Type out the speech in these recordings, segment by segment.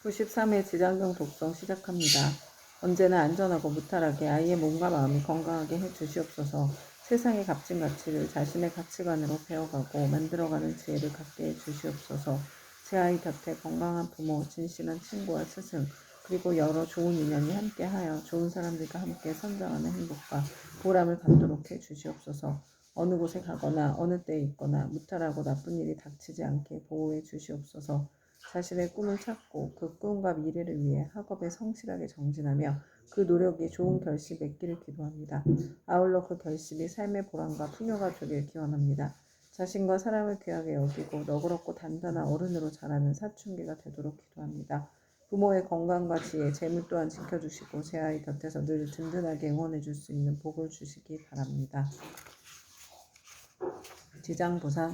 93회 지장경 독성 시작합니다. 언제나 안전하고 무탈하게 아이의 몸과 마음이 건강하게 해 주시옵소서. 세상의 값진 가치를 자신의 가치관으로 배워가고 만들어가는 지혜를 갖게 해 주시옵소서. 제 아이 곁에 건강한 부모, 진실한 친구와 스승, 그리고 여러 좋은 인연이 함께하여 좋은 사람들과 함께 성장하는 행복과 보람을 갖도록 해 주시옵소서. 어느 곳에 가거나 어느 때에 있거나 무탈하고 나쁜 일이 닥치지 않게 보호해 주시옵소서. 자신의 꿈을 찾고 그 꿈과 미래를 위해 학업에 성실하게 정진하며 그 노력이 좋은 결실 맺기를 기도합니다. 아울러 그 결실이 삶의 보람과 풍요가 되길 기원합니다. 자신과 사람을 귀하게 여기고 너그럽고 단단한 어른으로 자라는 사춘기가 되도록 기도합니다. 부모의 건강과 지혜, 재물 또한 지켜주시고 제 아이 곁에서 늘 든든하게 응원해 줄 수 있는 복을 주시기 바랍니다. 지장보살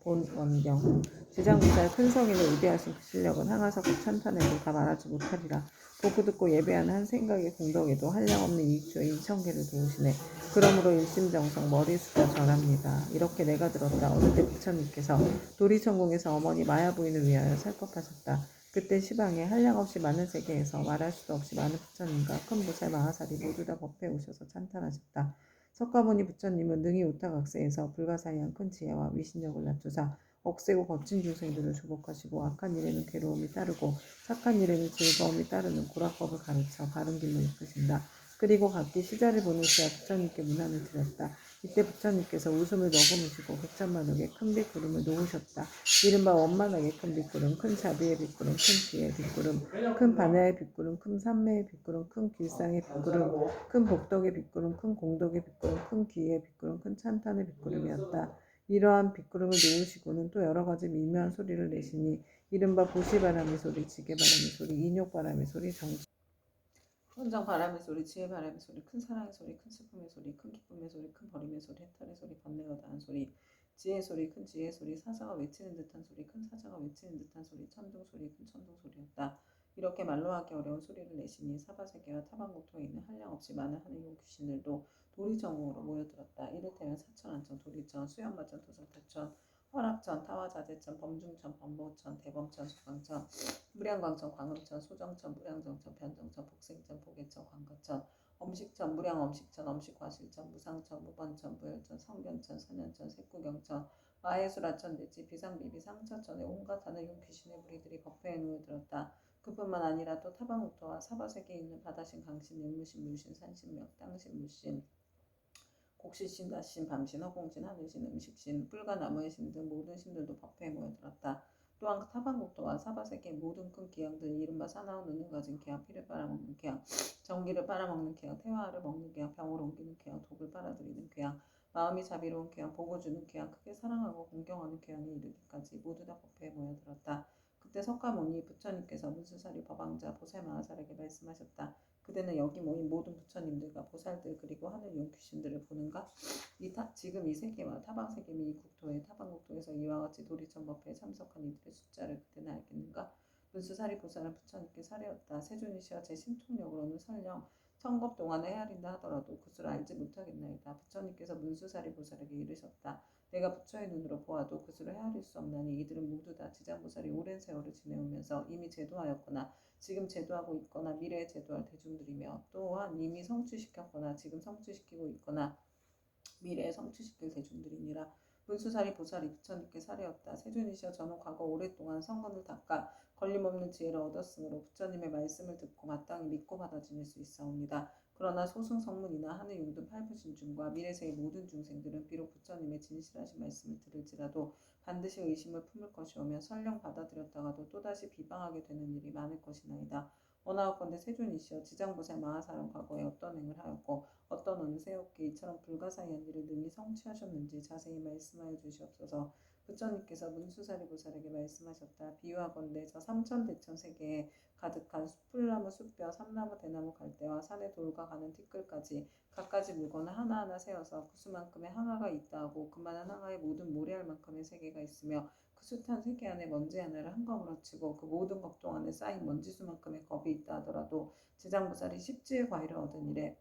본원경 지장보살 큰 성인의 위대하신 그 실력은 항아사국 찬탄에도 다 말하지 못하리라. 보고 듣고 예배하는 한 생각의 공덕에도 한량없는 이익주의 2,000개를 도우시네. 그러므로 일심정성 머리 숙여 절합니다. 이렇게 내가 들었다. 어느 때 부처님께서 도리천궁에서 어머니 마야 부인을 위하여 살법하셨다. 그때 시방에 한량없이 많은 세계에서 말할 수도 없이 많은 부처님과 큰 보살 마하살이 모두 다 법회에 오셔서 찬탄하셨다. 석가모니 부처님은 능히 우타각세에서 불가사의한 큰 지혜와 위신력을 낮추사 억세고 거친 중생들을 주복하시고 악한 일에는 괴로움이 따르고 착한 일에는 즐거움이 따르는 고락법을 가르쳐 바른 길로 이끄신다. 그리고 각기 시자를 보는 시야 부처님께 문안을 드렸다. 이때 부처님께서 웃음을 머금으시고 백천만옥에 큰 빗구름을 놓으셨다. 이른바 원만하게 큰 빗구름, 큰 자비의 빗구름, 큰 지혜의 빗구름, 큰 반야의 빗구름, 큰 삼매의 빗구름, 큰 길상의 빗구름, 큰 복덕의 빗구름, 큰 공덕의 빗구름, 큰 기의 빗구름, 큰 찬탄의 빗구름이었다. 이러한 빗구름을 놓으시고는 또 여러 가지 미묘한 소리를 내시니 이른바 보시바람의 소리, 지게바람의 소리, 인욕바람의 소리, 헌정바람의 소리, 지혜바람의 소리, 큰 사랑의 소리, 큰 슬픔의 소리, 큰 기쁨의 소리, 큰 버림의 소리, 해탈의 소리, 번뇌가 다한 소리, 지혜의 소리, 큰 지혜의 소리, 사자가 외치는 듯한 소리, 큰 사자가 외치는 듯한 소리, 천둥 소리, 큰 천둥 소리였다. 이렇게 말로 하기 어려운 소리를 내시니 사바세계와 타방국토에 있는 한량없이 많은 하늘용 귀신들도 도리전공으로 모여들었다. 이를테면 사천안천, 도리천, 수연마천, 도살타천, 허락천, 타화자재천, 범중천, 범보천, 대범천, 수광천, 무량광천, 광음천, 소정천, 무량정천, 변정천, 복생천, 보계천, 광가천, 엄식천, 무량엄식천, 엄식과실천, 무상천, 무번천, 무열천, 성견천, 선현천, 색구경천, 마해수라천, 대지, 비상비비, 상처천의 온갖 하늘용 귀신의 무리들이 법회에 놓여들었다. 그뿐만 아니라 또 타방옥토와 사바세계에 있는 바다신, 강신, 일무신, 물신, 산신명, 땅신, 물신, 곡시신, 닷신, 밤신, 허공신, 하늘신, 음식신, 뿔과 나무의 신 등 모든 신들도 법회에 모여들었다. 또한 타방국토와 사바세계의 모든 큰 기양들, 이른바 사나운 눈을 가진 기양, 피를 빨아먹는 기양, 전기를 빨아먹는 기양, 태화를 먹는 기양, 병을 옮기는 기양, 독을 빨아들이는 기양, 마음이 자비로운 기양, 복을 주는 기양, 크게 사랑하고 공경하는 기양에 이르기까지 모두 다 법회에 모여들었다. 그때 석가모니 부처님께서 문수사리 법왕자 보살마하살에게 말씀하셨다. 그대는 여기 모인 모든 부처님들과 보살들 그리고 하늘용 귀신들을 보는가? 지금 이 세계와 타방세계 및 이 국토에 타방국토에서 이와 같이 도리천법회에 참석한 이들의 숫자를 그대는 알겠는가? 문수사리 보살은 부처님께 사례었다. 세존이시여 제 신통력으로는 설령 천겁 동안에 헤아린다 하더라도 그것을 알지 못하겠나이다. 부처님께서 문수사리 보살에게 이르셨다. 내가 부처의 눈으로 보아도 그것을 헤아릴 수 없나니 이들은 모두 다 지장보살이 오랜 세월을 지내오면서 이미 제도하였거나 지금 제도하고 있거나 미래에 제도할 대중들이며 또한 이미 성취시켰거나 지금 성취시키고 있거나 미래에 성취시킬 대중들이니라. 문수사리 보살이 부처님께 사례었다. 세존이시여 저는 과거 오랫동안 성건을 닦아 걸림없는 지혜를 얻었으므로 부처님의 말씀을 듣고 마땅히 믿고 받아 지낼 수 있사옵니다. 그러나 소승성문이나 하늘 용등 팔부진중과 미래세의 모든 중생들은 비록 부처님의 진실하신 말씀을 들을지라도 반드시 의심을 품을 것이오며 설령 받아들였다가도 또다시 비방하게 되는 일이 많을 것이나이다. 원하옵건대 세존이시여 지장보살 마하사는 과거에 어떤 행을 하였고 어떤 어느 세없게 이처럼 불가사의한 일을 능히 성취하셨는지 자세히 말씀하여 주시옵소서. 부처님께서 문수사리 보살에게 말씀하셨다. 비유하건대 저 삼천대천 세계에 가득한 풀나무, 숲뼈, 삼나무, 대나무, 갈대와 산의 돌과 가는 티끌까지 갖가지 물건을 하나하나 세어서 그 수만큼의 항아가 있다 하고 그만한 항아의 모든 모래알 만큼의 세계가 있으며 그 숱한 세계 안에 먼지 하나를 한검으로 치고 그 모든 겁동 안에 쌓인 먼지수만큼의 겁이 있다 하더라도 지장보살이 십지의 과일을 얻은 이래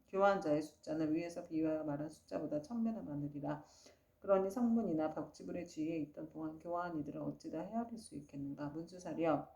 교화한 자의 숫자는 위에서 비유하여 말한 숫자보다 1000배나 많으리라. 그러니 성문이나 벽지불의 주위에 있던 동안 교화한 이들을 어찌다 헤아릴 수 있겠는가. 문수사리여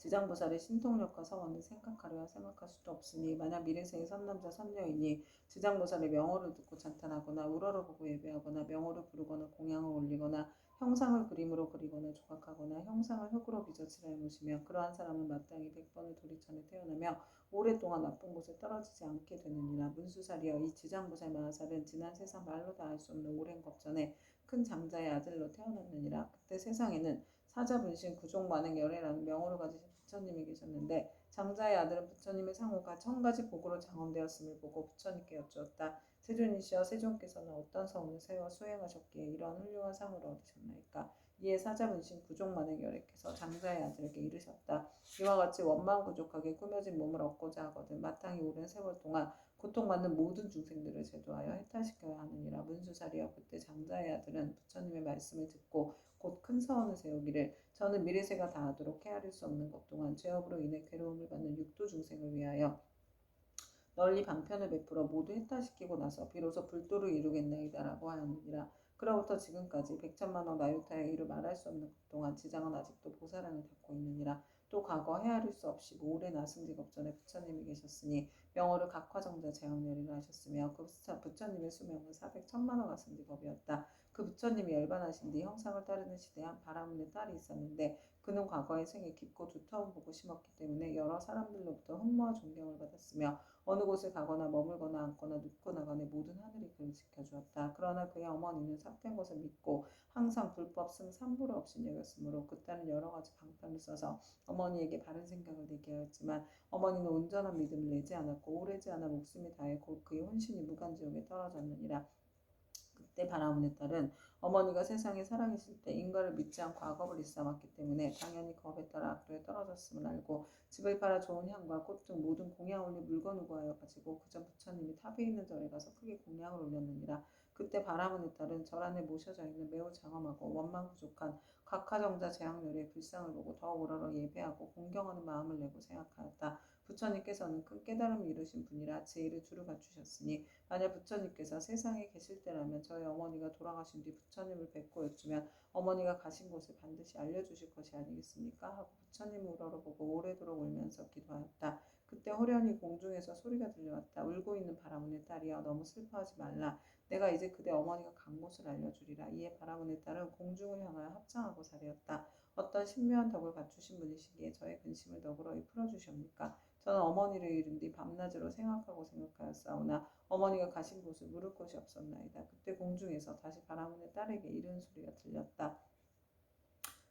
지장보살의 신통력과 서원을 생각하려야 생각할 수도 없으니 만약 미래세의 선남자 선녀이니 지장보살의 명호를 듣고 찬탄하거나 우러러 보고 예배하거나 명호를 부르거나 공양을 올리거나 형상을 그림으로 그리거나 조각하거나 형상을 흙으로 빚어 칠하여 놓으시며 그러한 사람은 마땅히 100번의 도리천에 태어나며 오랫동안 나쁜 곳에 떨어지지 않게 되느니라. 문수살이여 이 지장보살 마하살은 지난 세상 말로 다 알 수 없는 오랜 겁전에 큰 장자의 아들로 태어났느니라. 그때 세상에는 사자분신 구종만행 열애라는 명호를 가지신 부처님이 계셨는데 장자의 아들은 부처님의 상호가 1000가지 복으로 장엄되었음을 보고 부처님께 여쭈었다. 세존이시여 세존께서는 어떤 서원을 세워 수행하셨기에 이러한 훌륭한 상을 얻으셨나이까. 이에 사자분신 구종만행 열애께서 장자의 아들에게 이르셨다. 이와 같이 원망부족하게 꾸며진 몸을 얻고자 하거든 마땅히 오랜 세월 동안 고통받는 모든 중생들을 제도하여 해탈시켜야 하느니라. 문수살이여 그때 장자의 아들은 부처님의 말씀을 듣고 곧 큰 서원을 세우기를 저는 미래세가 다하도록 헤아릴 수 없는 것 동안 죄업으로 인해 괴로움을 받는 육도 중생을 위하여 널리 방편을 베풀어 모두 해탈시키고 나서 비로소 불도를 이루겠나이다라고 하였느니라. 그로부터 지금까지 100천만억 나유타의 이루 말할 수 없는 것 동안 지장은 아직도 보살행을 닦고 있느니라. 또 과거 헤아릴 수 없이 오랜 아승직업전에 부처님이 계셨으니 명호를 각화정자 재앙열이라 하셨으며 그 부처님의 수명은 400천만억 아승직업이었다. 그 부처님이 열반하신 뒤 형상을 따르는 시대한 바라문의 딸이 있었는데 그는 과거의 생에 깊고 두터운 복을 심었기 때문에 여러 사람들로부터 흠모와 존경을 받았으며 어느 곳에 가거나 머물거나 앉거나 눕고 나가네 모든 하늘이 그를 지켜주었다. 그러나 그의 어머니는 삭된 것을 믿고 항상 불법 승 삼부를 없이 여겼으므로 그 딸은 여러 가지 방편을 써서 어머니에게 바른 생각을 내게 하였지만 어머니는 온전한 믿음을 내지 않았고 오래지 않아 목숨이 다해 곧 그의 혼신이 무간지옥에 떨어졌느니라. 그때 바라문의 딸은 어머니가 세상에 살아계실 때 인과를 믿지 않고 악업을 일삼았기 때문에 당연히 겁에 따라 악도에 떨어졌음을 알고 집을 팔아 좋은 향과 꽃 등 모든 공양 올릴 물건을 구하여 가지고 그전 부처님이 탑에 있는 절에 가서 크게 공양을 올렸느니라. 그때 바라문의 딸은 절 안에 모셔져 있는 매우 장엄하고 원망 부족한 각하정자 재앙열의 불상을 보고 더 우러러 예배하고 공경하는 마음을 내고 생각하였다. 부처님께서는 큰 깨달음을 이루신 분이라 제1을 두루 갖추셨으니 만약 부처님께서 세상에 계실 때라면 저희 어머니가 돌아가신 뒤 부처님을 뵙고 여쭈면 어머니가 가신 곳을 반드시 알려주실 것이 아니겠습니까? 하고 부처님을 우러러보고 오래도록 울면서 기도하였다. 그때 호련히 공중에서 소리가 들려왔다. 울고 있는 바라문의 딸이여 너무 슬퍼하지 말라. 내가 이제 그대 어머니가 간 곳을 알려주리라. 이에 바라문의 딸은 공중을 향하여 합장하고 사리었다. 어떤 신묘한 덕을 갖추신 분이시기에 저의 근심을 너그러이 풀어주시옵니까? 저는 어머니를 잃은 뒤 밤낮으로 생각하였사오나 어머니가 가신 곳을 물을 곳이 없었나이다. 그때 공중에서 다시 바라문의 딸에게 이르는 소리가 들렸다.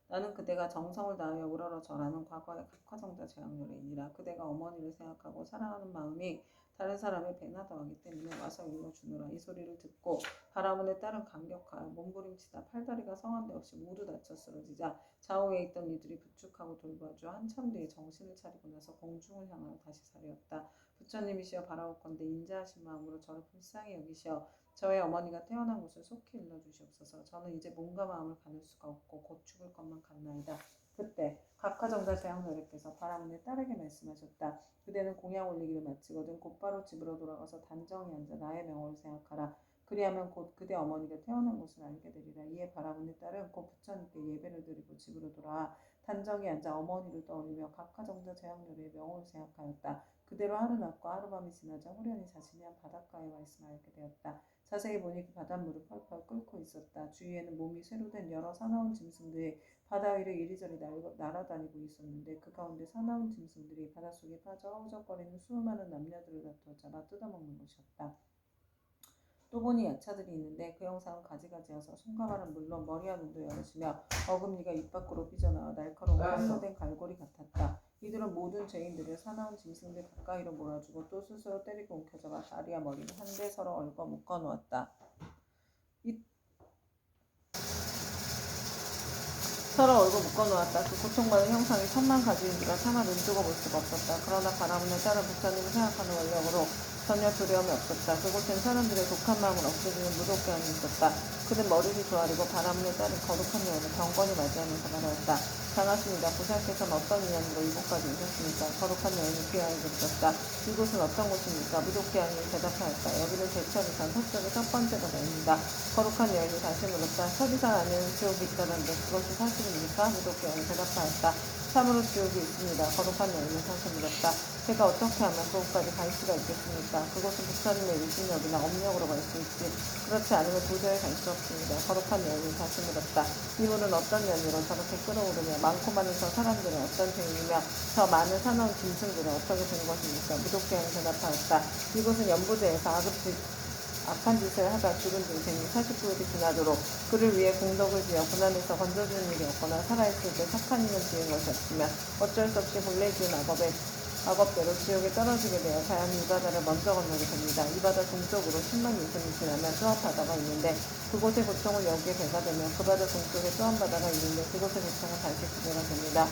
나는 그대가 정성을 다하여 우러러 절하는 과거의 각화정자 재앙열이니라. 그대가 어머니를 생각하고 사랑하는 마음이 다른 사람의 배나 더하기 때문에 와서 일러주노라. 이 소리를 듣고 바라문의 딸은 감격하여 몸부림치다 팔다리가 성한 데 없이 모두 다쳐 쓰러지자 좌우에 있던 이들이 부축하고 돌봐주어 한참 뒤에 정신을 차리고 나서 공중을 향하여 다시 사리었다. 부처님이시여 바라옵건대 인자하신 마음으로 저를 불쌍히 여기시어 저의 어머니가 태어난 곳을 속히 일러주시옵소서. 저는 이제 몸과 마음을 가눌 수가 없고 곧 죽을 것만 같나이다. 그때 각하정자 재앙열애께서 바라문의 딸에게 말씀하셨다. 그대는 공양 올리기를 마치거든 곧바로 집으로 돌아가서 단정히 앉아 나의 명호를 생각하라. 그리하면 곧 그대 어머니가 태어난 곳을 알게 되리라. 이에 바라문의 딸은 곧 부처님께 예배를 드리고 집으로 돌아와 단정히 앉아 어머니를 떠올리며 각하정자 재앙열애의 명호를 생각하였다. 그대로 하루낮과 하루밤이 지나자 후련히 자신이 한 바닷가에 와 있음을 알게 되었다. 자세히 보니 그 바닷물을 펄펄 끓고 있었다. 주위에는 몸이 쇠로 된 여러 사나운 짐승들이 바다 위를 이리저리 날아다니고 있었는데 그 가운데 사나운 짐승들이 바닷속에 빠져 허우적거리는 수많은 남녀들을 다투어 잡아 뜯어먹는 것이었다. 또 보니 야차들이 있는데 그 형상은 가지가지여서 손과 발은 물론 머리와 눈도 여럿이며 어금니가 입 밖으로 삐져나와 날카로운 칼로 된 갈고리 같았다. 이들은 모든 죄인들을 사나운 짐승들 가까이로 몰아주고 또 스스로 때리고 움켜잡아 다리와 머리를 한데 서로 얽어 묶어 놓았다. 서로 얽어 묶어 놓았다. 그 고통받은 형상이 천만 가지인지라 차마 눈뜨고 볼 수가 없었다. 그러나 바라문의 딸은 부처님을 생각하는 원력으로 전혀 두려움이 없었다. 그곳엔 사람들의 독한 마음을 없애주는 무독견이 있었다. 그는 머리를 조아리고 바라문의 딸은 거룩한 여인을 경건히 맞이하면서 말하였다. 반갑습니다. 부사께서는 어떤 인연으로 이곳까지 오셨습니까? 거룩한 여인이 귀하게 물었다. 이곳은 어떤 곳입니까? 무독기 여인이 대답하였다. 여기는 대천이산 서쪽의 첫 번째 바다입니다. 거룩한 여인이 다시 물었다. 서지산 안에는 지옥이 있다던데 그것이 사실입니까? 무독기 여인이 대답하였다. 참으로 지옥이 있습니다. 거룩한 여인은 다시 물었다. 제가 어떻게 하면 그곳까지 갈 수가 있겠습니까? 그곳은 부처님의 유진력이나 업력으로 갈 수 있지 그렇지 않으면 도저히 갈 수 없습니다. 거룩한 여인이 다시 물었다. 이물은 어떤 연유로 저렇게 끓어오르며 많고 많은 저 사람들은 어떤 죄인이며 저 많은 사나운 짐승들은 어떻게 된 것입니까? 무독대왕이 대답하였다. 이곳은 연부대에서 악한 짓을 하다 죽은 동생이 49일이 지나도록 그를 위해 공덕을 지어 고난에서 건져주는 일이 없거나 살아있을 때 착한 일은 지은 것이 없으면 어쩔 수 없이 본래 지은 악업대로 지옥에 떨어지게 되어 자연히 이 바다를 먼저 건너게 됩니다. 이 바다 동쪽으로 10만 유승이 지나면 또 한 바다가 있는데 그곳의 고통은 여기에 배가 되며 그 바다 동쪽에 또 한 바다가 있는데 그곳의 고통은 다시 두 배가 됩니다.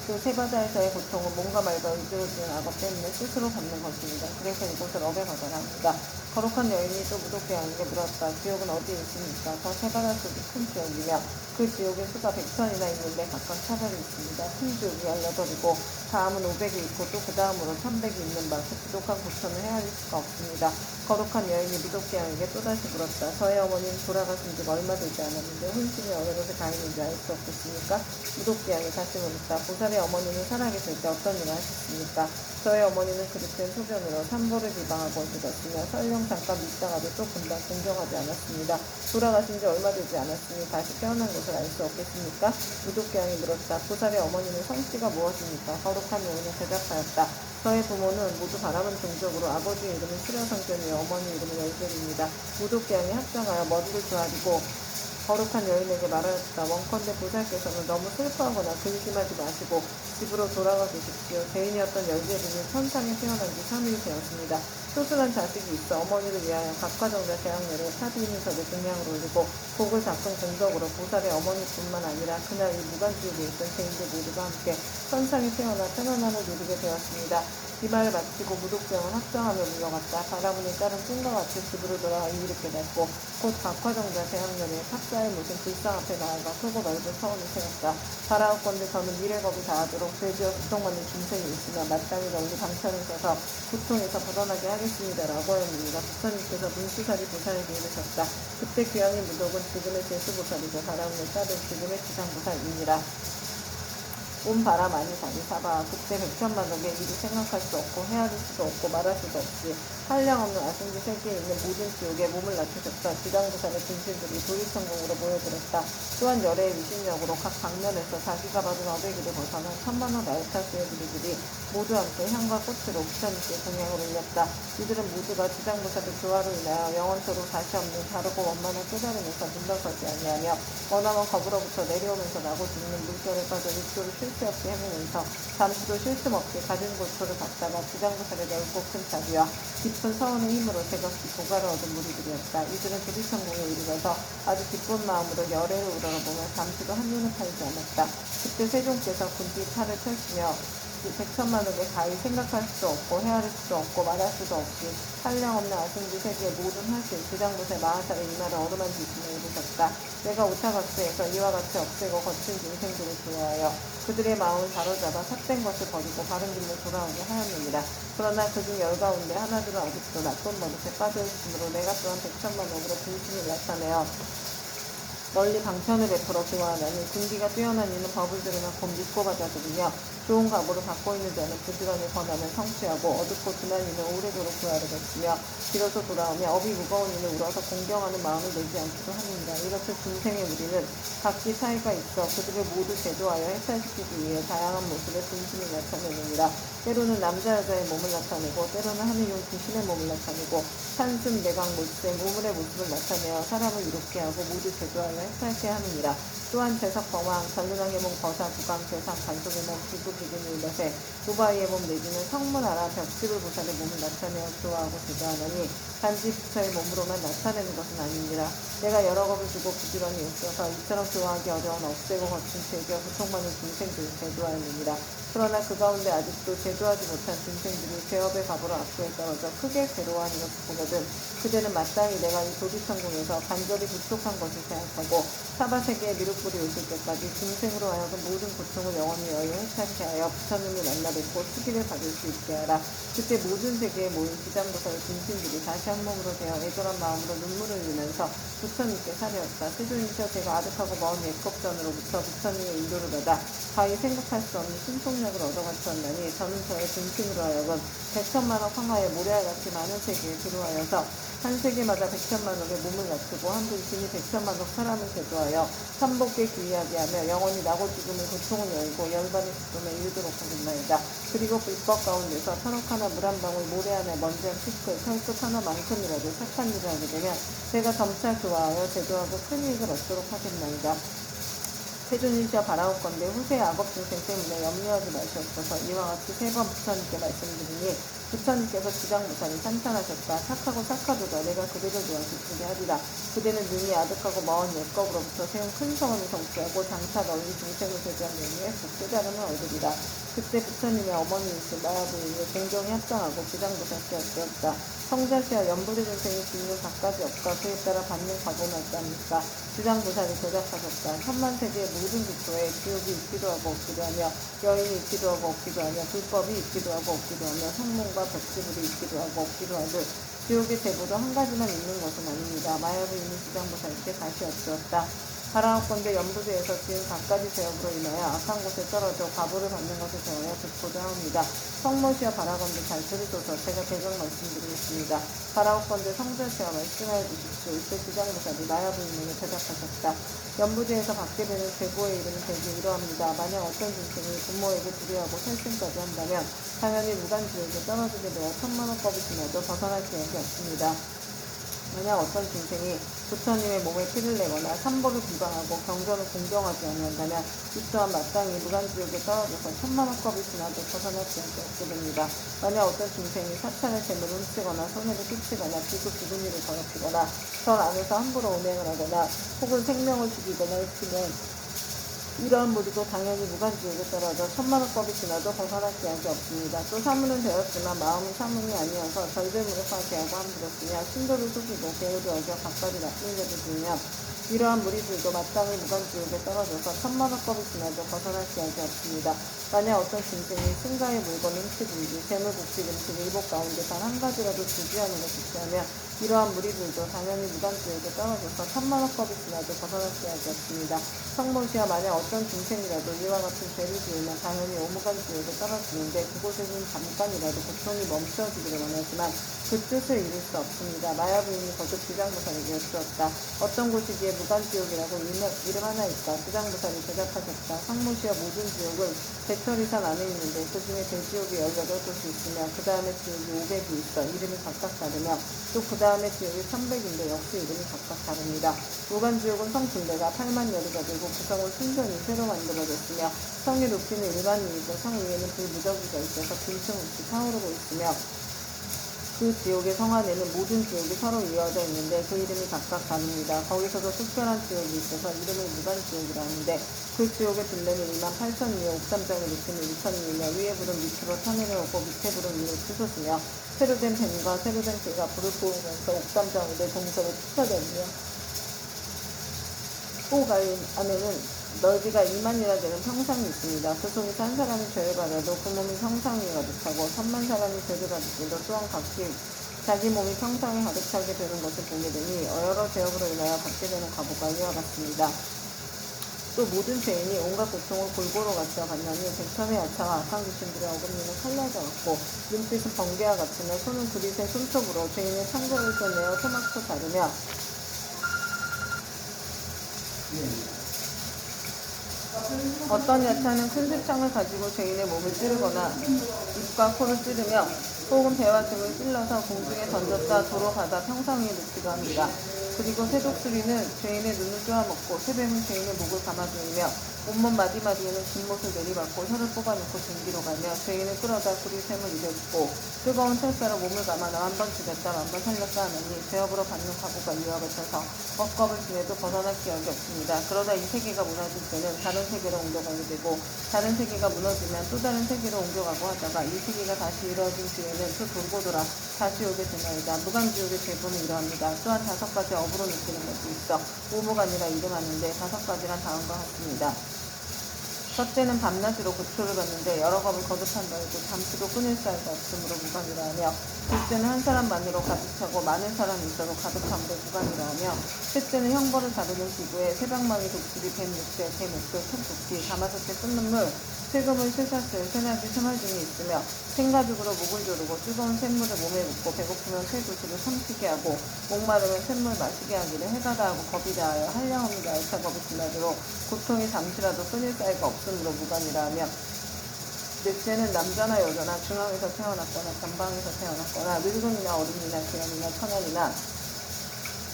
그 세 바다에서의 고통은 몸과 말과 의지로 지은 악업 때문에 스스로 받는 것입니다. 그래서 이곳을 업에 가거나 합니다. 거룩한 여인이 또 무독대왕에게 물었다. 지옥은 어디에 있습니까? 저 세 바다 속이 큰 지옥이며 그 지옥에 수가 100천이나 있는데 각각 차별이 있습니다. 큰 지옥이 18이고 다음은 500이 있고 또 그 다음으로 1100이 있는 바 그 부족한 고통을 헤아릴 수가 없습니다. 거룩한 여인이 무독대왕에게 또다시 물었다. 저의 어머니는 돌아가신 지가 얼마 되지 않았는데 혼신이 어느 곳에 가 있는지 알 수 없겠습니까? 무독대왕이 다시 물었다. 보살의 어머니는 살아계실 때 어떤 일을 하셨습니까? 저의 어머니는 그릇된 소변으로 산보를 비방하고 죽었으며 설령 잠깐 믿다가도 또 금방 공경하지 않았습니다. 돌아가신 지 얼마 되지 않았으니 다시 깨어난 것을 알 수 없겠습니까? 무독대왕이 물었다. 보살의 어머니는 성씨가 무엇입니까? 거룩한 여인은 대답하였다. 저의 부모는 모두 바람은 종족으로 아버지의 이름은 수려성전이요 어머니 이름은 열절입니다. 무독대왕이 합장하여 머리를 조아리고 거룩한 여인에게 말하였다. 원컨대 보살께서는 너무 슬퍼하거나 근심하지 마시고 집으로 돌아가 주십시오. 죄인이었던 열제비는 천상에 태어난 지 3일이 되었습니다. 소순한 자식이 있어 어머니를 위하여 각과정자 대학내를 사비인인 절에 등량을 올리고 복을 닦은 공덕으로 보살의 어머니뿐만 아니라 그날 이 무간지옥에 있던 죄인들 모두가 함께 천상에 태어나 편안함을 누리게 되었습니다. 이 말을 마치고 무독대왕은 합장하며 물러갔다. 바라보는 딸은 꿈과 같이 집으로 돌아와 이유를 깨닫고 곧 각화정자 대학년에 탑사에 모신 불상 앞에 나아가 크고 넓은 서원을 세웠다. 바라옵건대 저는 미래법이 다하도록 죄지어 고통받는 중생이 있으며 마땅히 널리 방편을 써서 고통에서 벗어나게 하겠습니다라고 하였습니다. 부처님께서 문수사리 보살에게 이르셨다. 그때 귀양의 무독은 지금의 제수보살이고 바라옵는 딸은 지금의 지상보살이니라. 온 바람 아니 다니 사바 그때 백천만옥에 이리 생각할 수 없고 헤아릴 수도 없고 말할 수도 없이 한량없는 아승지 세계에 있는 모든 지옥에 몸을 낮추셨다. 지장부산의 군신들이 도리천국으로 모여들었다. 또한 열애의 위신력으로 각 방면에서 자기가 받은 어배기를 벗어나 천만원 알타수의 부리들이 모두 함께 향과 꽃으로 부처님께 공양을 올렸다. 이들은 모두가 지장부산의 교화로 인하여 영원토록 다시 없는 다르고 원만한 깨달음에서 물러서지 아니하며 원하면 겁으로부터 내려오면서 나고 죽는 물결에 빠져 육조를 쉴 새 없이 헤매면서 잠시도 쉴 틈 없이 가진 고초를 받다가 지장부살의 넓고 큰 자비와 깊은 서원의 힘으로 제각기 도가를 얻은 무리들이었다. 이들은 도리천국에 이르러서 아주 기쁜 마음으로 열애를 우러러보며 잠시도 한눈을 팔지 않았다. 그때 세종께서 군뒤 팔을 펼치며 백천만옥에 가히 생각할 수도 없고 헤아릴 수도 없고 말할 수도 없이 한량없는 아승지 세계의 모든 화신 지장부세 마하살의 이마를 어루만지시며 이르셨다. 내가 오타각세에서 이와 같이 억세고 거친 중생들을 구하여 그들의 마음을 바로잡아 삿된 것을 버리고 바른 길로 돌아오게 하였느니라. 그러나 그중 열 가운데 하나들은 아직도 나쁜 버릇에 빠져있으므로 내가 또한 백천만옥으로 분신을 나타내어 널리 방편을 베풀어 교화하나니 군기가 뛰어난 이는 법을 들으면 곧 믿고 받아들이며 좋은 각오를 갖고 있는 자는 부지런히 권하면 성취하고 어둡고 둔한 이는 오래도록 교화를 베치며 비로소 돌아오며 업이 무거운 이는 울어서 공경하는 마음을 내지 않기도 하느니라. 이렇듯 중생의 무리는 각기 차이가 있어 그들을 모두 제도하여 해탈시키기 위해 다양한 모습의 분신을 나타내느니라. 때로는 남자 여자의 몸을 나타내고 때로는 하늘용 귀신의 몸을 나타내고 산슴 내강 몰세 우물의 모습을 나타내어 사람을 이롭게 하고 모두 제도하여 해탈케 하느니라. 또한 재석 범왕 전륜왕의 몸 거사 구강 재상 관속의 몸 기부 기근이 일러세 두바이의 몸 내지는 성문하라 벽지불 보살의 몸을 나타내어 교화하고 제도하느니 단지 부처의 몸으로만 나타내는 것은 아니니라. 내가 여러 겁을 주고 부지런히 있어서 이처럼 교화하기 어려운 억세고 거친 죄기와 고통받는 중생들을 제도하느니라. 그러나 그 가운데 아직도 제도하지 못한 중생들이 죄업의 갑으로 악도에 떨어져 크게 괴로워하는 것을 보거든 그대는 마땅히 내가 이 도지천국에서 간절히 부족한 것을 생각하고 사바세계의 미륵불이 오실 때까지 중생으로 하여금 모든 고통을 영원히 여의 해탈케 하여 부처님을 만나 뵙고 수기를 받을 수 있게 하라. 그때 모든 세계에 모인 지장보살의 중신들이 다시 한몸으로 되어 애절한 마음으로 눈물을 흘리면서 부처님께 사려었다. 세존이셔 제가 아득하고 먼 옛겁전으로부터 부처님의 인도를 받아 가히 생각할 수 없는 신통력을 얻어가주었나니 저는 저의 등신으로 하여금 100천만억 황하의 모래와 같이 많은 세계에 들어하여서 한 세계마다 100천만억의 몸을 갖추고 한 분신이 100천만억 사람을 제도하여 삼복에 귀하게 하며 영원히 나고 죽음의 고통을 열고 열반의 기쁨에 이르도록 하겠나이다. 그리고 불법 가운데서 천억 하나 물 한 방울 모래 하나 먼지 한 피클 털끝 하나만큼이라도 착한 일을 하게 되면 제가 점차 좋아하여 제도하고 큰 이익을 얻도록 하겠나이다. 세존이시여 바라옵건대 후세의 악업 중생 때문에 염려하지 마시옵소서. 이와 같이 3번 부처님께 말씀드리니 부처님께서 지장무산이 찬찬하셨다. 착하고 착하도다. 내가 그대를 도와 기쁘게 하리라. 그대는 눈이 아득하고 먼 옛겁으로부터 세운 큰 성원을 성취하고 장차 널리 중생을 제도한 의미에 곧 깨달음을 얻으리라. 그때 부처님의 어머니이신 마야부인이 공경에 합장하고 지장무산되었다. 성자시여 연부대 중생이 지니는 갖가지 업과 그에 따라 받는 과보는 어떠합니까? 지장무산이 대답하셨다. 천만세계의 모든 국토에 지옥이 있기도 하고 없기도 하며 여인이 있기도 하고 없기도 하며 불법이 있기도 하고 없기도 하며 성문과 벽지불이 있기도 하고 없기도 하듯 지옥의 제보도 한 가지만 있는 것은 아닙니다. 마야부인이 지장무산께 다시 여쭈었다. 바라옵건대 연부대에서 지은 갖가지 제업으로 인하여 악한 곳에 떨어져 과보를 받는 것에 대하여 듣고자 합니다. 성모시여 바라건대 잘 들으소서. 제가 대강 말씀드리겠습니다. 바라옵건대 성자시여 말씀하여 주십시오. 이때 지장무산이 마야부인에게 대답하셨다. 연부대에서 받게 되는 제보의 이름은 대개 이러합니다. 만약 어떤 중생이 부모에게 두려워하고 살생까지 한다면 당연히 무간지옥에 떨어지게 되어 천만억법이 지나도 벗어날 기약이 없습니다. 만약 어떤 중생이 부처님의 몸에 피를 내거나 삼보를 비방하고 경전을 공경하지 않는다면 이 또한 마땅히 무간지옥에 떨어져서 천만억법이 지나도 벗어날 기약이 없게 됩니다. 만약 어떤 중생이 사찰의 재물을 훔치거나 손해를 끼치거나 비극 죽은 일을 더럽히거나 절 안에서 함부로 음행을 하거나 혹은 생명을 죽이거나 했으면 이러한 무리도 당연히 무간지옥에 떨어져 천만억법이 지나도 벗어날 기약이 없습니다. 또 사문은 되었지만 마음이 사문이 아니어서 절대물을 파괴하고 함부렸으며 신도를 속이고 배우를 어겨 각가지 나쁜 일을 지으며 이러한 무리들도 마땅히 무간지옥에 떨어져서 천만억법이 지나도 벗어날 기약이 없습니다. 만약 어떤 중생이 승가의 물건을 훔치든지 재물 복식 음식 일복 가운데 단 한 가지라도 주지하는 것이 있다면 이러한 무리들도 당연히 무간지옥에 떨어져서 천만억법이 지나도 벗어날 기약이 없습니다. 성모시여 만약 어떤 중생이라도 이와 같은 죄를 지으면 당연히 오무간지옥에 떨어지는데 그곳에는 잠깐이라도 고통이 멈춰지기를 원하지만 그 뜻을 이룰 수 없습니다. 마야부인이 거듭 지장무산에게 여쭈었다. 어떤 곳이기에 무간지옥이라고 이름 하나일까? 지장무산이 대답하셨다. 성모시여 모든 지옥은 대천이산 안에 있는데 그 중에 대지옥이 18곳이 있으며 그 다음에 지옥이 500이 있어 이름이 각각 다르며 또 그 다음에 지옥이 1100인데 역시 이름이 각각 다릅니다. 무간지옥은 성 둘레가 8만 열이가 되고 구성은 순전히 새로 만들어졌으며 성이 높이는 일반이이고 성 위에는 불무더기가 있어서 빈틈없이 타오르고 있으며 그 지옥의 성 안에는 모든 지옥이 서로 이어져 있는데 그 이름이 각각 다릅니다. 거기서도 특별한 지옥이 있어서 이름을 무간지옥이라 하는데 그 지옥의 둘레는 28,000리에 옥삼장의 높이는 2,000리이며 위에 불은 밑으로 타내려오고 밑에 불은 위로 치솟으며 새로 된 뱀과 새로 된 개가 불을 뿜으면서 옥삼장의 동서를 흩어대며 옥 안에는 넓이가 2만이나 되는 평상이 있습니다. 그 속에서 한 사람이 죄를 받아도 그 몸이 평상에 가득하고 3만 사람이 죄를 받을 때도 또한 각기 자기 몸이 평상에 가득 차게 되는 것을 보게 되니 여러 죄업으로 인하여 받게 되는 과보가 이와 같습니다. 또 모든 죄인이 온갖 고통을 골고루 갖추어 갔나니 백천의 야차와 악한 귀신들의 어금니는 칼날과 같고 눈빛은 번개와 같으며 손은 그릿의 손톱으로 죄인의 창고를 꺼내어 토막토 자르며 어떤 야차는 큰 쇠창을 가지고 죄인의 몸을 찌르거나 입과 코를 찌르며 혹은 배와 등을 찔러서 공중에 던졌다 도로 가다 평상 위에 놓기도 합니다. 그리고 새독수리는 죄인의 눈을 쪼아먹고 새뱀은 죄인의 목을 감아주이며 온몸 마디마디에는 진못을 내리받고 혀를 뽑아놓고 등기로 가며 죄인을 끌어다 구리샘을 입에 붓고 뜨거운 철사로 몸을 감아나 한 번 죽였다 만 번 살렸다 하느니 죄업으로 받는 과보가 이와 같아서 억겁을 지내도 벗어날 기약이 없습니다. 그러다 이 세계가 무너질 때는 다른 세계로 옮겨가게 되고 다른 세계가 무너지면 또 다른 세계로 옮겨가고 하다가 이 세계가 다시 이루어진 뒤에는 또 돌고 돌아 다시 오게 되나이다. 무간지옥의 제보는 이러합니다. 또한 5가지 업으로 느끼는 것이 있어 오무간이라 이름하는데 5가지란 다음과 같습니다. 첫째는 밤낮으로 고초를 받는데 여러 겁을 거듭한다 해도 잠시도 끊을 사이가 없으므로 무관이라 하며 둘째는 한 사람만으로 가득 차고 많은 사람이 있어도 가득함으로 무관이라 하며 셋째는 형벌을 다루는 기구에 새방망이 독수리 뱀 육대 개 목표 톱독기 가마솥에 끓는 물 세금을 쇠사슬 새나기 새말 등이 있으며 생가죽으로 목을 조르고 뜨거운 샘물을 몸에 붓고 배고프면 쇠구슬을 삼키게 하고 목마르면 샘물 마시게 하기를 해가다 하고 겁이 다하여 한량없는 알차 겁이 지나도록 고통이 잠시라도 끊일 사이가 없으므로 무관이라 하며 넷째는 남자나 여자나 중앙에서 태어났거나 전방에서 태어났거나 늙은이나 어린이나 귀한이나 천연이나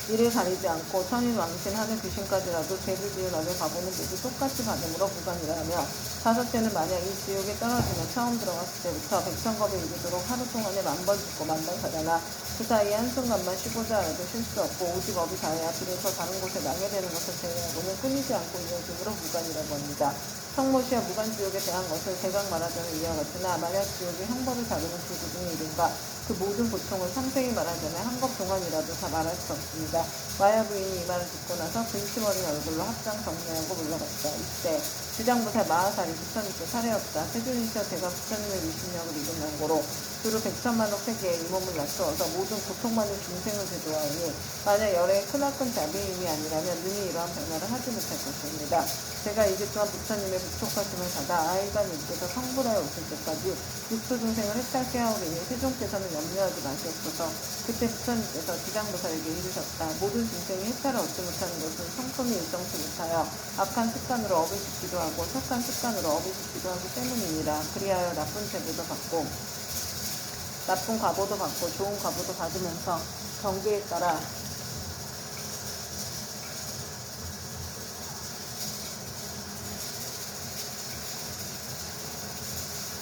이를 가리지 않고 천인 왕신 하늘 귀신까지라도 죄를 지은 업에 가보는 모두 똑같이 받음으로 무관이라 하며 다섯째는 만약 이 지옥에 떨어지면 처음 들어갔을 때부터 백천겁에 이르도록 하루 동안에 10,000번 죽고 10,000번 살아나 그 사이에 한순간만 쉬고자 하여도 쉴 수 없고 오직 업이 닿아야 비로소 다른 곳에 나게 되는 것을 제외하고는 끊이지 않고 이어짐으로 무관이라고 합니다. 성모시와 무관지옥에 대한 것을 대강 말하자면 이와 같으나 만약 지옥의 형벌을 다루는 조구 중에 이른가 그 모든 고통을 상세히 말하자면 한 것 동안이라도 다 말할 수 없습니다. 마야 부인이 이 말을 듣고 나서 근심 어린 얼굴로 합장 정리하고 물러갔다. 이때 주장부사 마하살이 부처님께 살해였다. 세존이시여 제가 부처님의 위신력을 이룬 명고로 두루 100,000만억 세계에 이 몸을 낮추어서 모든 고통받는 중생을 제도하오니 만약 열애의 크나큰 자비임이 아니라면 능히 이러한 변화를 하지 못할 것입니다. 제가 이제 또한 부처님의 부촉하심을 받아 아이가님께서 성불하여 오실 때까지 육도 중생을 해탈케 하오리니 세종께서는 염려하지 마시옵소서. 그때 부처님께서 지장보살에게 이르셨다. 모든 중생이 해탈을 얻지 못하는 것은 성품이 일정치 못하여 악한 습관으로 업을 짓기도 하고 착한 습관으로 업을 짓기도 하기 때문이니라. 그리하여 나쁜 제보도 받고 나쁜 과보도 받고 좋은 과보도 받으면서 경계에 따라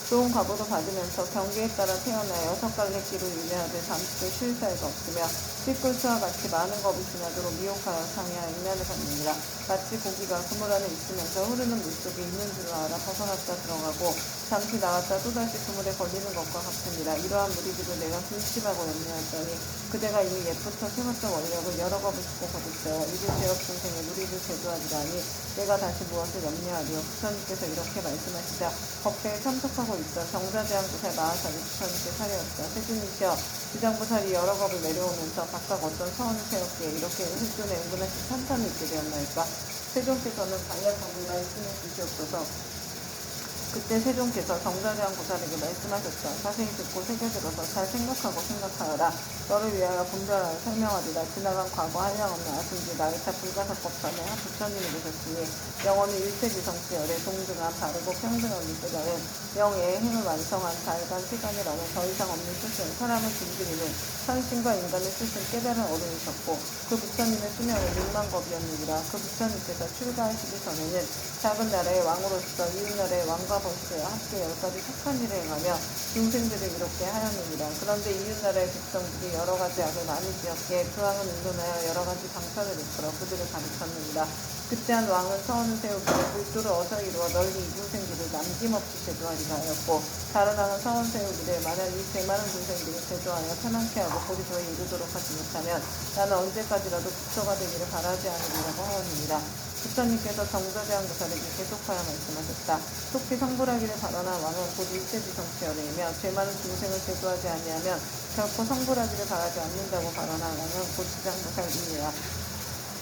좋은 과보도 받으면서 경계에 따라 태어나 6갈래길을 유명하되 잠시도 쉴 사이가 없으며 삐꿀수와 같이 많은 겁이 지나도록 미혹하여 상해하 인간을 받느니라. 마치 고기가 그물 안에 있으면서 흐르는 물속에 있는 줄을 알아 벗어났다 들어가고 잠시 나왔다 또다시 그물에 걸리는 것과 같으니라. 이러한 무리들을 내가 불심하고 염려했더니 그대가 이미 옛부터 세웠던 원력을 여러 겁을 짓고 거듭세워 이들 죄업 중생의 무리를 제도하리라니 내가 다시 무엇을 염려하리요. 부처님께서 이렇게 말씀하시자 법회에 참석하고 있어 정사대왕보살 마하살이 부처님께 살해였다. 세존이시여 주장보살이 여러 겁을 내려오면서 각각 어떤 서원을 세웠기에 이렇게 흑존에 은근하신 산탄이 있게 되었나이까. 세종께서는 간략하고 말씀해 주시옵소서. 그때 세종께서 정자대왕 보살에게 말씀하셨다. 자세히 듣고 새겨들어서 잘 생각하여라. 너를 위하여 분별하여 설명하리라. 지나간 과거 한량없는 아승지 나이차 불가사법전에 부처님이 계셨으니 영원히 일체지성치열에 동등한 바르고 평등한 일대자는 영예의 힘을 완성한 달간 시간이라는 더 이상 없는 뜻은 사람을 굶주리는 천신과 인간의 뜻은 깨달은 어른이셨고 그 부처님의 수명은 6만겁이었느니라. 그 부처님께서 출가하시기 전에는 작은 나라의 왕으로서 이웃나라의 왕과 번시와 함께 10가지 착한 일을 행하며 중생들을 이롭게 하였느니라. 그런데 이웃나라의 백성들이 여러 가지 악을 많이 지었기에 그 왕은 의논하여 여러 가지 방편을 베풀어 그들을 가르쳤느니라. 그때한 왕은 서원을 세우기에 불도를 어서 이루어 널리 이중생들을 남김없이 제도하리라 하였고 다른 왕은 서원 세우기를 만약 이 대많은 중생들을 제도하여 편안케 하고 보리도에 이르도록 하지 못하면 나는 언제까지라도 부처가 되기를 바라지 않으리라고 하였느니라. 부처님께서 정자대왕보살에게 계속하여 말씀하셨다. 속히 성불하기를 바라는 왕은 곧 일체지성치열이며 죄 많은 중생을 제도하지 아니하면 결코 성불하기를 바라지 않는다고 바라는 왕은 곧 지장보살이니라.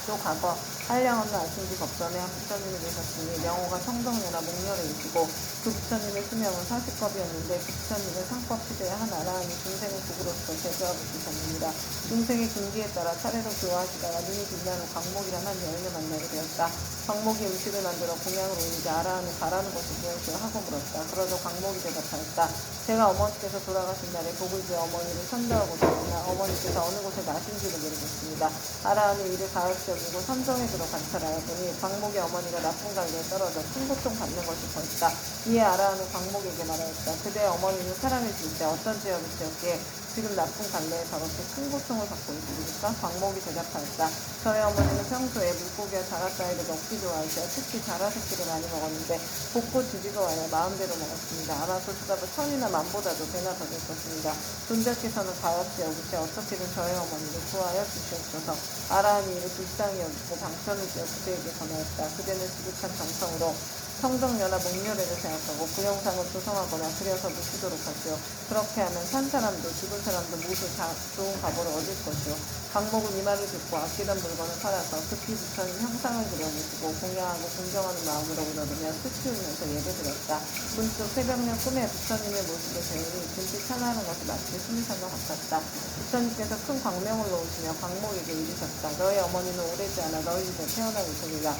또 과거 한량없는 아승지 법전에 한 부처님이 계셨으니 명호가 청정녀나 목녀를 이시고 그 부처님의 수명은 40겁이었는데 그 부처님은 상법 시대에 한 아라한이 중생의 국으로서 제조하고 계셨느니라. 중생의 근기에 따라 차례로 교화하시다가 눈이 빛나는 광목이란 한 여인을 만나게 되었다. 광목이 음식을 만들어 공양을 올리자 아라한은 바라는 것이 무엇이여 하고 물었다. 그러자 광목이 대답하였다. 제가 어머니께서 돌아가신 날에 복을 지어 어머니를 선도하고 있으나 어머니께서 어느 곳에 나신지를 모르겠습니다. 아라한이 이를 가엾이 여기고 선정에 들어 관찰하여 보니 광목의 어머니가 나쁜 관리에 떨어져 큰 고통 받는 것이 보였다. 이에 아라한은 광목에게 말하였다. 그대의 어머니는 사람이 질 때 어떤 죄업을 지었기에 지금 나쁜 관례에 저렇게 큰 고통을 받고 있습니까? 광목이 대답하였다. 저의 어머니는 평소에 물고기와 자라따위를 먹기 좋아하시어 특히 자라새끼를 많이 먹었는데 볶고 뒤지고 하여 마음대로 먹었습니다. 아마 소수가 천이나 만보다도 배나 더 될 것입니다. 존자께서는 가엾이 여기시 어떻게든 저의 어머니를 구하여 주시옵소서. 아라한이 이를 불쌍히 여기고 방편을 지어 그대에게 전하였다. 그대는 지극한 정성으로 성정연화 목렬회를 생각하고 그 영상을 조성하거나 그려서 묻히도록 하시오. 그렇게 하면 산 사람도 죽은 사람도 모두 다 좋은 값으로 얻을 것이오. 강목은 이 말을 듣고 아끼던 물건을 팔아서 급히 부처님 형상을 그려보시고 공양하고 공경하는 마음으로 우러르며 스치 울면서 예배드렸다. 문득 새벽녘 꿈에 부처님의 모습을 배우니 금빛 찬란한 것이 마치 순리산 것 같았다. 부처님께서 큰 광명을 놓으시며 광목에게 이르셨다. 너의 어머니는 오래지 않아 너희 집에 태어나게 되리라.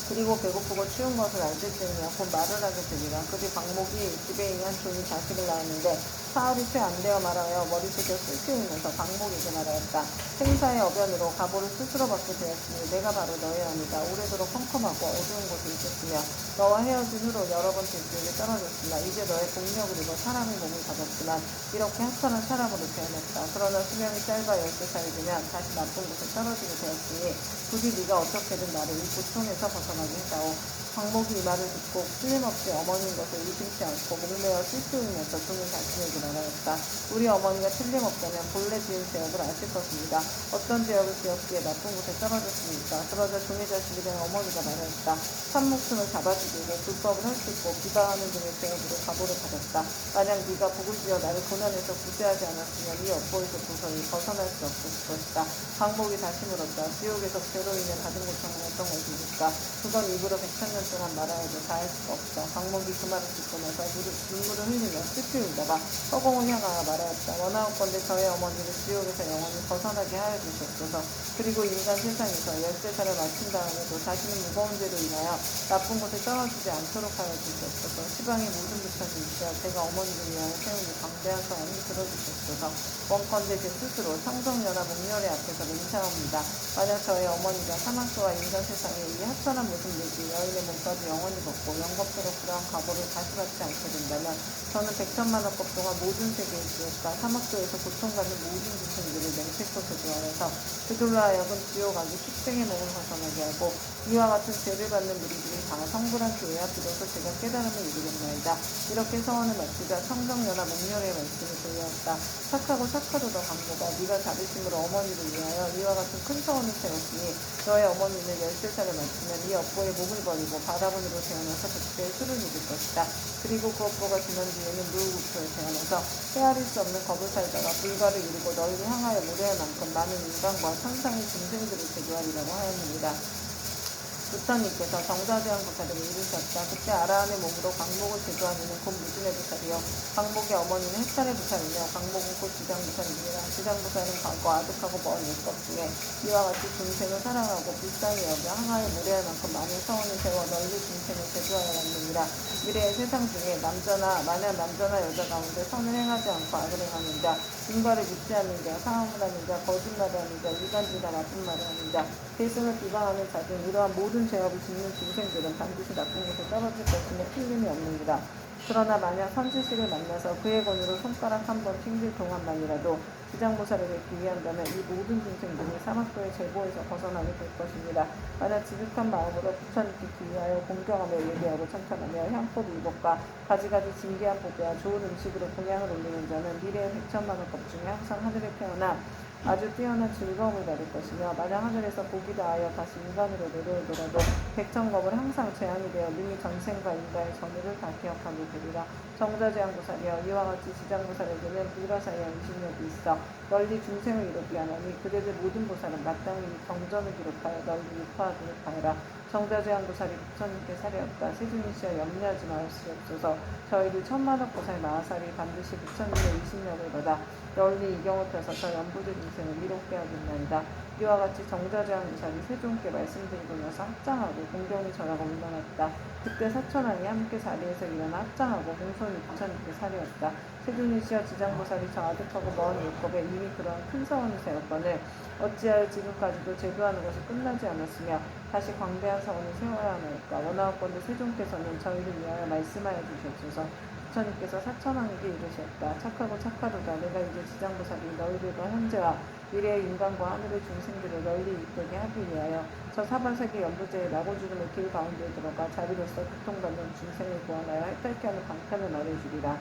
그리고 배고프고 추운 것을 알 때쯤이면 곧 말을 하게 되리라. 그뒤 광목이 집에 있는 한 종이 자식을 낳았는데 사흘이 채 안 되어 말하여 머리속에 쑤시우면서 광목에게 말하였다. 생사의 어변으로 가보를 스스로 받게 되었으니 내가 바로 너의 아니다. 오래도록 컴컴하고 어두운 곳에 있었으며 너와 헤어진 후로 여러 번 들기에 떨어졌으나 이제 너의 공력을 입어 사람의 몸을 가졌지만 이렇게 합선한 사람으로 태어났다. 그러나 수명이 짧아 12살이 되면 다시 나쁜 곳에 떨어지게 되었으니 부디 네가 어떻게든 나를 이 고통에서 벗어나게 해다오. 광목이 이 말을 듣고 틀림없이 어머니인 것을 의심치 않고 목매어 씻으면서 종이 자신에게 말하였다. 우리 어머니가 틀림없다면 본래 지은 죄업을 아실 것입니다. 어떤 죄업을 지었기에 나쁜 곳에 떨어졌습니까? 그러자 종이 자식이 된 어머니가 말하였다. 산목숨을 잡아 죽이고 불법을 헐뜯고 비방하는 등의 죄업으로 가보를 받았다. 만약 네가 복을 지어 나를 고난에서 구제하지 않았으면 이 업보에서 도저히 벗어날 수 없을 것이다. 광목이 다시 물었다. 지옥에서 죄로 인해 받은 고통은 어떤 것입니까? 그건 입으로 100,000년 동안 말하여도 다할 수가 없다. 광목이 그 말을 듣고 나서 눈물을 흘리며 슬피 울다가 허공을 향하여 말하였다. 원하옵건대 저의 어머니를 지옥에서 영원히 벗어나게 하여 주시옵소서. 그리고 인간 세상에서 13살을 마친 다음에도 자신은 무거운 죄로 인하여 나쁜 곳에 떨어지지 않도록 하여 주시옵소서. 시방의 모든 부처님이시여 제가 어머니를 위하여 세운 이 광대한 성원을 들어주시옵소서. 원컨대 제 스스로 성정연화 목렬회 앞에서 맹세합니다. 만약 저의 어머니가 사막도와 인간 세상에 이 합선한 모습 내지 여인의 몸까지 영원히 벗고 영겁도록 그러한 과보를 다시 받지 않게 된다면 저는 100,000,000억 것 동안 모든 세계의 지옥과 사막도에서 고통받는 모든 부처님들을 맹세코 제도하여서 그들로 하여금 지옥 아기 축생의 몸을 벗어나게 하고 이와 같은 죄를 받는 무리들이 다 성불한 교회야 비로소 제가 깨달음을 이루겠나이다. 이렇게 서원을 마치자 성정연화 목렬의 말씀이 들려왔다. 착하고 착하도다 광고가 네가 자비심으로 어머니를 위하여 이와 같은 큰 서원을 세웠으니 너의 어머니는 13살을 마치면 이 업보의 몸을 버리고 바다분으로 태어나서 백세의 수를 이룰 것이다. 그리고 그 업보가 지난 뒤에는 무우구토에 태어나서 헤아릴 수 없는 겁을 살다가 불가를 이루고 너희를 향하여 무례할 만큼 많은 인간과 천상의 중생들을 제도하리라고 하였느니라. 부처님께서 정사대왕 부사를 이루셨다. 그때 아라한의 몸으로 광목을 제조한 이는 곧 무진의 부사리요. 광목의 어머니는 해탈의 부사이며 광목은 곧 지장부사입니다. 지장부사는 과거 아득하고 먼 옛것 중에 이와 같이 중생을 사랑하고 불쌍히 여겨 항하에 무례할 만큼 많은 성원을 세워 널리 중생을 제조하여 왔느니라. 미래의 세상 중에 만약 남자나 여자 가운데 선을 행하지 않고 악을 행하는 자, 인과를 믿지 않는 자, 사함을 하는 자, 거짓말을 하는 자, 이간질과 나쁜 말을 하는 자, 대승을 비방하는 자 등 이러한 모든 죄업을 짓는 중생들은 반드시 나쁜 곳에 떨어질 것임에 틀림이 없느니라. 그러나 만약 선지식을 만나서 그의 권유로 손가락 한 번 튕길 동안만이라도 지장보살을 뵙기 위한다면 이 모든 중생들이 사막도의 제보에서 벗어나게 될 것입니다. 만약 지극한 마음으로 부처님께 기위하여 공경하며 예배하고 찬탄하며 향꽃 의복과 가지가지 진귀한 보배와 좋은 음식으로 공양을 올리는 자는 미래의 100,000,000억 것 중에 항상 하늘에 태어나 아주 뛰어난 즐거움을 받을 것이며 만약 하늘에서 복이 다하여 다시 인간으로 내려오더라도 100,000겁을 항상 재앙이 되어 능히 전생과 인간의 전후를 다 기억하게 되리라. 정자재앙보살이여 이와 같이 지장보살에게는 불가사의한 의식력이 있어 널리 중생을 이롭게 하나니 그대들 모든 보살은 마땅히 경전을 기록하여 널리 유파하도록 하여라. 정자재앙보살이 부처님께 사려었다. 세존이시여 염려하지 마시옵소서. 저희들 10,000,000억 보살 마하살이 반드시 부처님의 의식력을 받아 널리 이경을 펴서 저 연부들 인생을 이롭게 하겠나이다. 이와 같이 정자재앙보살이 세존께 말씀드리고 나서 합장하고 공경이 절하고 물러났다. 그때 사천왕이 함께 자리에서 일어나 합장하고 공손히 부처님께 사려었다. 세존이시여 지장보살이 저 아득하고 먼 율법에 이미 그런 큰 서원을 세웠거늘 어찌하여 지금까지도 제도하는 것이 끝나지 않았으며 다시 광대한 서원을 세워야 하나이까. 원하옵건대 세존께서는 저희를 위하여 말씀하여 주시옵소서. 부처님께서 사천왕에게 이르셨다. 착하고 착하도다. 내가 이제 지장보살이 너희들과 현재와 미래의 인간과 하늘의 중생들을 널리 이끌게 하기 위하여 저 사반세계 연부제의 나고주름의 길 가운데에 들어가 자비로서 고통받는 중생을 구원하여 해탈케 하는 방편을 말해주리라.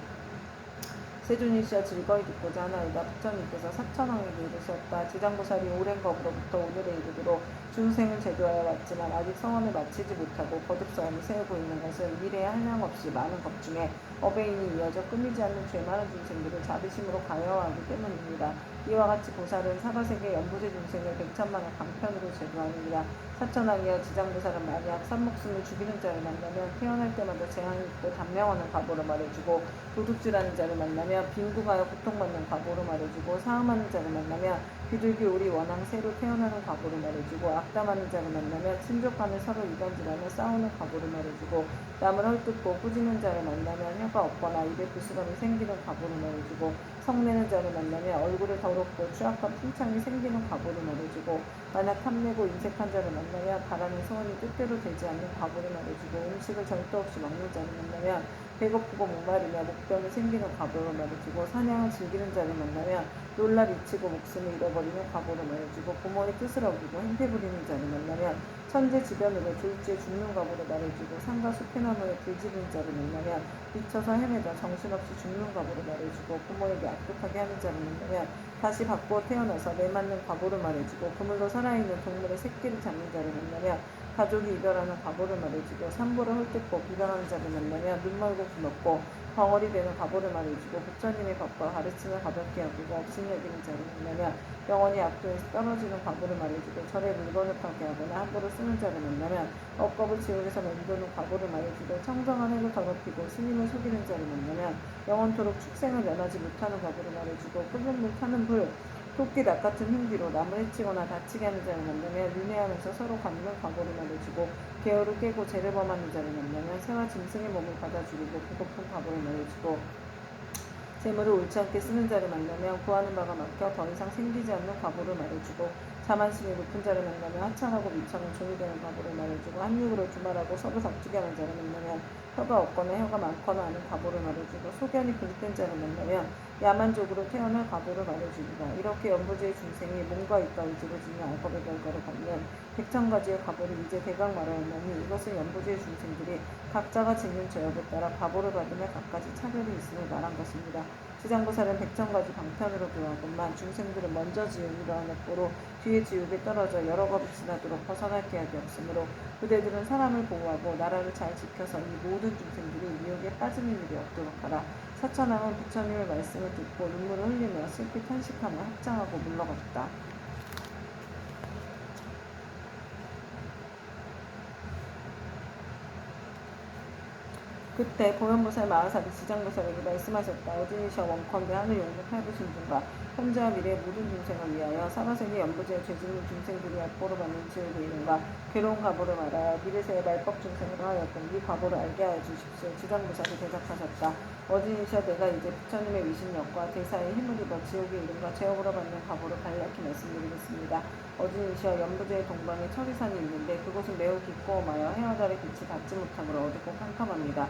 세존이시여 즐거이 듣고자 하나이다. 부처님께서 사천왕에게 이르셨다. 지장보살이 오랜 법으로부터 오늘에 이르도록 중생을 제도하여 왔지만 아직 성원을 마치지 못하고 거듭성원을 세우고 있는 것은 미래에 한량없이 많은 것 중에 어베인이 이어져 끊이지 않는 죄 많은 중생들을 자비심으로 가여하기 때문입니다. 이와 같이 보살은 사바세계 연부제 중생을 백천만의 강편으로 제도하느니라. 사천왕이여 지장보살은 만약 산목숨을 죽이는 자를 만나면 태어날 때마다 재앙이 있고 단명하는 과보로 말해주고 도둑질하는 자를 만나면 빈궁하여 고통받는 과보로 말해주고 사음하는 자를 만나면 비둘기 오리 원앙 새로 태어나는 과보로 말해주고 악담하는 자를 만나면 친족 간에 서로 이간질하며 싸우는 과보로 말해주고 남을 헐뜯고 꾸짖는 자를 만나면 혀가 없거나 입에 부스럼이 생기는 과보로 말해주고 성내는 자를 만나면 얼굴에 더럽고 추악한 풍창이 생기는 과보로 말해주고 만약 탐내고 인색한 자를 만나면 바라는 소원이 뜻대로 되지 않는 과보로 말해주고 음식을 절도 없이 먹는 자를 만나면 배고프고 목마르며 목병이 생기는 과보로 말해주고 사냥을 즐기는 자를 만나면 놀라 미치고 목숨을 잃어버리는 과보로 말해주고 부모의 뜻을 어기고 행패 부리는 자를 만나면 천재지변으로 졸지에 죽는 과보로 말해주고 산과 숲의 나무에 불지른 자를 만나면 미쳐서 헤매다 정신없이 죽는 과보로 말해주고 부모에게 악독하게 하는 자를 만나면 다시 바꾸어 태어나서 내맞는 과보로 말해주고 그물로 살아있는 동물의 새끼를 잡는 자를 만나면 가족이 이별하는 과보를 말해주고 산보를 헐뜯고 비방하는 자를 만나면 눈멀고 귀먹고 벙어리 되는 과보를 말해주고 부처님의 법과 가르침을 가볍게 여기고 업신이 여기는 자를 만나면 영원히 악도에서 떨어지는 과보를 말해주고 절에 물건을 파괴하거나 함부로 쓰는 자를 만나면 억겁을 지옥에서 맴도는 과보를 말해주고 청정한 핵을 더럽히고 스님을 속이는 자를 만나면 영원토록 축생을 면하지 못하는 과보를 말해주고 끓는 물 타는 불 토끼 낚같은 흉기로 남을 해치거나 다치게 하는 자를 만나면 윤회하면서 서로 갚는 과보를 말해주고 계어를 깨고 죄를 범하는 자를 만나면 새와 짐승의 몸을 받아 죽이고 배고픈 과보를 말해주고 재물을 옳지 않게 쓰는 자를 만나면 구하는 바가 막혀 더 이상 생기지 않는 과보를 말해주고 자만심이 높은 자를 만나면 하찮하고 미천한 종이 되는 과보를 말해주고 한육으로 두말하고 서로 다투게 하는 자를 만나면 혀가 없거나 혀가 많거나 하는 과보를 말해주고 소견이 불된 자를 만나면 야만족으로 태어날 과보를 말해주리라. 이렇게 연부제의 중생이 몸과 입과 의지로 지닌 알법의 결과를 받는 백천가지의 과보를 이제 대강 말하였나니 이것은 연부제의 중생들이 각자가 짓는 죄업에 따라 과보를 받으며 각가지 차별이 있음을 말한 것입니다. 지장보살은 백천가지 방편으로 교하건만 중생들은 먼저 지은 이러한 업보로 뒤에 지옥에 떨어져 여러 겁이 지나도록 벗어날 계약이 없으므로 그대들은 사람을 보호하고 나라를 잘 지켜서 이 모든 중생들이 미혹에 빠지는 일이 없도록 하라. 사천왕은 부처님의 말씀을 듣고 눈물을 흘리며 슬피 탄식하며 합장하고 물러갔다. 그때 보현보살 마하사비 지장보살에게 말씀하셨다. 어진이셔 원컨대 하늘 용국 팔부신 분과 현재와 미래의 모든 중생을 위하여 사바세계 연부제의 죄짓는 중생들이 업보로 받는 지옥의 이름과 괴로운 과보를 말하여 미래세의 말법 중생으로 하였던 이 과보를 알게 하여 주십시오. 지장보살이 대답하셨다. 어진이셔 내가 이제 부처님의 위신력과 대사의 힘을 입어 지옥의 이름과 죄업으로 받는 과보를 간략히 말씀드리겠습니다. 어진이셔 연부제의 동방에 철이산이 있는데 그곳은 매우 깊고 험하여 해와 달의 빛이 닿지 못하므로 어둡고 캄캄합니다.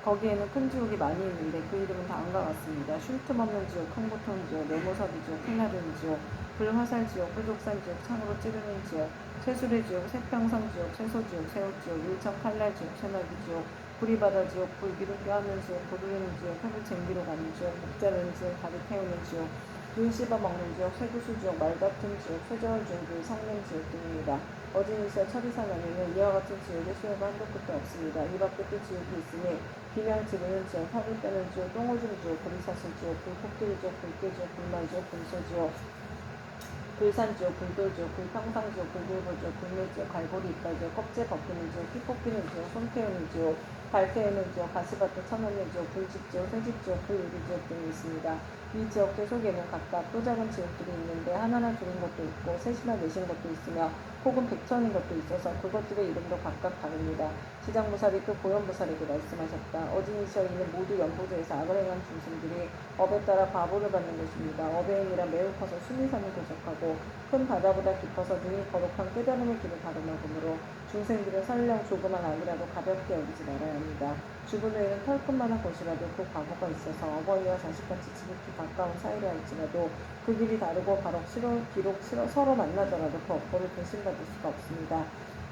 거기에는 큰 지옥이 많이 있는데 그 이름은 다음과 같습니다. 쉴 틈 없는 지옥, 흥고통 지옥, 네모사비 지옥, 큰나르는 지옥, 불화살 지옥, 불족산 지옥, 창으로 찌르는 지옥, 쇠술의 지옥, 새평상 지옥, 쇠소 지옥, 새우 지옥, 일천 칼날 지옥, 새나기 지옥, 불이바다 지옥, 불기둥 껴안는 지옥, 고르는 지옥, 혀를 쟁기로 가는 지옥, 목 자르는 지옥, 다리 태우는 지옥, 눈 씹어 먹는 지옥, 쇠구수 지옥, 말다툼 지옥, 쇠저울 지옥, 성냄 지옥 등입니다. 어진이시여 철이산 안에는 이와 같은 지옥의 수요가 한도 끝도 없습니다. 이 밖에 또 지옥이 있으니 비명 지르는 지옥, 화를 빼는 지옥, 똥오줌 지옥, 불이사슬 지옥, 불폭들 지옥, 불깨지옥, 불만지옥, 불소지옥, 불산지옥, 불돌지옥, 불평상지옥, 불돌보지옥, 불매지옥, 갈고리 이빨지옥, 껍질 벗기는 지옥, 피 뽑히는 지옥, 손 태우는 지옥, 발 태우는 지옥, 가시밭에 쳐놓는 지옥, 불집지옥, 새집지옥, 불유리지옥 등이 있습니다. 이 지옥들 속에는 각각 또 작은 지옥들이 있는데 하나나 둘인 것도 있고 셋이나 넷인 것도 있으며 혹은 백천인 것도 있어서 그것들의 이름도 각각 다릅니다. 지장보살이 또 보현보살에게 말씀하셨다. 어진이시여 이는 모두 연보제에서 악을 행한 중생들이 업에 따라 과보를 받는 것입니다. 업의 행위란 매우 커서 수미산을 도적하고 큰 바다보다 깊어서 눈이 거룩한 깨달음의 길을 가로막으므로 중생들은 설령 조그만 악이라도 가볍게 여기지 말아야 합니다. 죽은 후에는 털끝만한 것이라도 그 과보가 있어서 어버이와 자식같이 지극히 가까운 사이라 할지라도 그 길이 다르고 비록 서로 만나더라도 그 업보를 대신받을 수가 없습니다.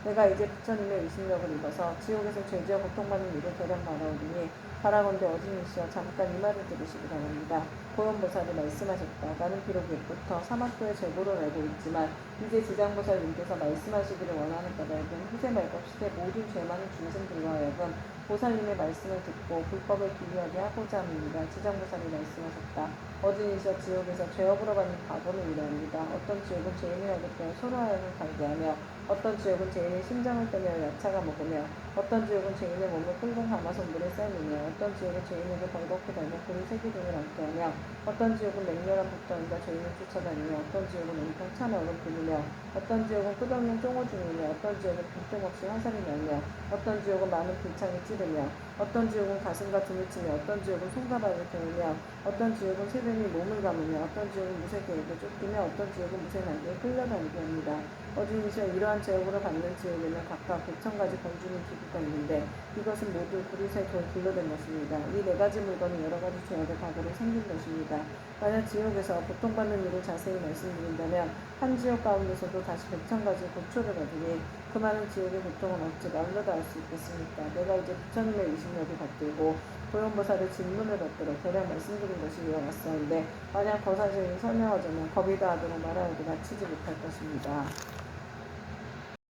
내가 이제 부처님의 의심력을 입어서 지옥에서 죄지어 고통받는 일을 대량 말하오리니 바라건대 어진이시여 잠깐 이 말을 들으시기 바랍니다. 보현보살이 말씀하셨다. 나는 비록 옛부터 사막도의 제보를 알고 있지만 이제 지장보살님께서 말씀하시기를 원하는 까닭은 후세 말법 시대 모든 죄 많은 중생들과 하여금 보살님의 말씀을 듣고 불법을 기이하게 하고자 함입니다. 지장보살이 말씀하셨다. 어진이시여 지옥에서 죄업으로 받는 과거는 이러합니다. 어떤 지옥은 죄인이 하기 때문에 서로 하여금 갈게 하며 어떤 지옥은 죄인의 심장을 때며 야차가 먹으며 어떤 지옥은 죄인의 몸을 끌고 감아서 물에 삶으며 어떤 지옥은 죄인에게 벌겋게 달며 불이 새기 등을 않게 하며 어떤 지옥은 맹렬한 폭탄과 죄인을 쫓아다니며 어떤 지옥은 온통 찬 얼음 부으며 어떤 지옥은 끝없는 쫑어 중이며 어떤 지옥은 빈틈없이 화살이 날며 어떤 지옥은 많은 불창이 찌르며 어떤 지옥은 가슴과 등을 치며 어떤 지옥은 손과 발을 태우며 어떤 지옥은 새뱀이 몸을 감으며 어떤 지옥은 무쇠 개에게 쫓기며 어떤 지옥은 무쇠 날개에 끌려다니게 합니다. 어둠이시여 이러한 제옥으로 받는 지옥에는 각각 100,000가지 건주는 기구가 있는데 이것은 모두 그릇에 둘러댄 것입니다. 이 4가지 물건이 여러가지 죄악의 과거로 생긴 것입니다. 만약 지옥에서 고통받는 일을 자세히 말씀드린다면 한 지옥 가운데서도 다시 100,000가지 고초를 받으니 그 많은 지옥의 고통은 어찌 말로 다 할 수 있겠습니까? 내가 이제 부처님의 의심력을 받들고 보현보살의 질문을 받들어 대략 말씀드린 것이 이와 같사온데 만약 더 자세히 설명하자면 겁이 다하도록 말하여도 마치지 못할 것입니다.